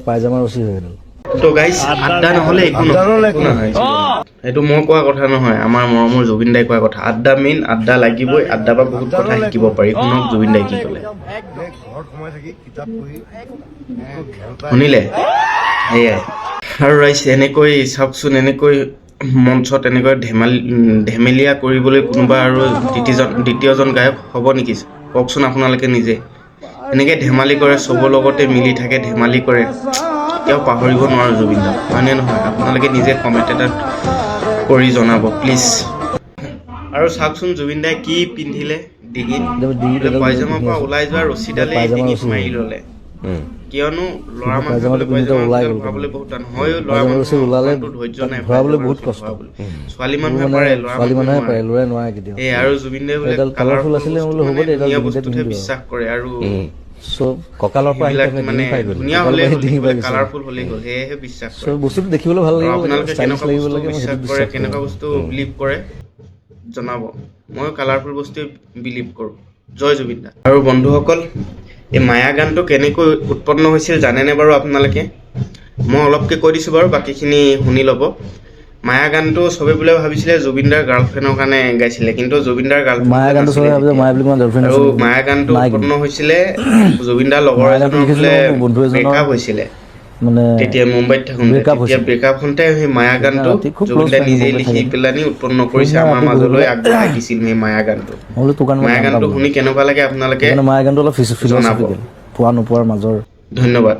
পায়জামা ৰচি হৈ গ'ল। তো গাইস আড্ডা নহলে একো নহয়, এইটো মই কোৱা কথা নহয়, আমাৰ মৰমৰ জুবিন দাই কোৱা কথা। আড্ডা মেইন, আড্ডা লাগিবই, আড্ডাৰ পৰা বহুত কথা শিকিব পাৰি। শুনক জুবিন দাই কি ক'লে, শুনিলে? সেয়াই আৰু ৰাইজ এনেকৈ চাওকচোন, এনেকৈ মঞ্চত এনেকৈ ধেমেলীয়া কৰিবলৈ কোনোবা আৰু দ্বিতীয়জন গায়ক হ'ব নেকি? কওকচোন আপোনালোকে নিজে। এনেকৈ ধেমালি কৰে, চবৰ লগতে মিলি থাকে, ধেমালি কৰে, কেতিয়াও পাহৰিব নোৱাৰো জুবিন দাক, হয়নে নহয়? আপোনালোকে নিজে কমেণ্ট এটা কৰি জনাব প্লিজ। আৰু চাওকচোন জুবিন দাই কি পিন্ধিলে ডিঙিত, পায়জামাৰ পৰা ওলাই যোৱা ৰছীডালে ডিঙিত মাৰি ল'লে। কিয়নো ল'ৰা মানুহলৈ ভৰাবলৈ বহুত টান হয়, ল'ৰা মানুহৰ ধৈৰ্য নাই, বহুত কষ্ট। ছোৱালী মানুহে পাৰে, ল'ৰাই নোৱাৰে কেতিয়াও। আৰু জুবিন দাই বোলে কালাৰফুল আছিলে, ধুনীয়া বস্তুতহে বিশ্বাস কৰে, আৰু চব কঁকালৰ পৰা মানে ধুনীয়া হ'লে কালাৰফুল হ'লেই হ'ল, সেয়েহে বিশ্বাস কৰে। বস্তুটো দেখিবলৈ ভাল লাগিব। আপোনালোকে কেনেকুৱা বস্তু বিশ্বাস কৰে, কেনেকুৱা বস্তু বিলিভ কৰে জনাব। মই কালাৰফুল বস্তুৱে বিলিভ কৰোঁ। জয় জুবিন দা। আৰু বন্ধুসকল, এই মায়া গানটো কেনেকৈ উৎপন্ন হৈছিল জানেনে বাৰু আপোনালোকে? মই অলপকৈ কৈ দিছোঁ বাৰু, বাকীখিনি শুনি ল'ব। মায়া গানটো চবে বোলে ভাবিছিলে জুবিনদাৰ গাৰ্লফ্ৰেণ্ডৰ কাৰণে গাইছিলে, কিন্তু জুবিনদাৰ গাৰ্লফ্ৰেণ্ড আৰু মায়া গানটো উৎপন্ন হৈছিলে জুবিনদাৰ লগৰ এজনৰ বোলে ব্ৰেকআপ হৈছিলে, মানে তেতিয়া মুম্বাইত থাকোঁতে। তেতিয়া ব্ৰেকআপ হওঁতে সেই মায়া গানটো জুবিনদাই নিজেই লিখি পেলানি উৎপন্ন কৰিছে, আমাৰ মাজলৈ আগবঢ়াই দিছিল সেই মায়া গানটো। মায়া গানটো শুনি কেনেকুৱা লাগে আপোনালোকে মায়া গানটো অলপ জনাব। পোৱা নোপোৱাৰ মাজৰ। ধন্যবাদ।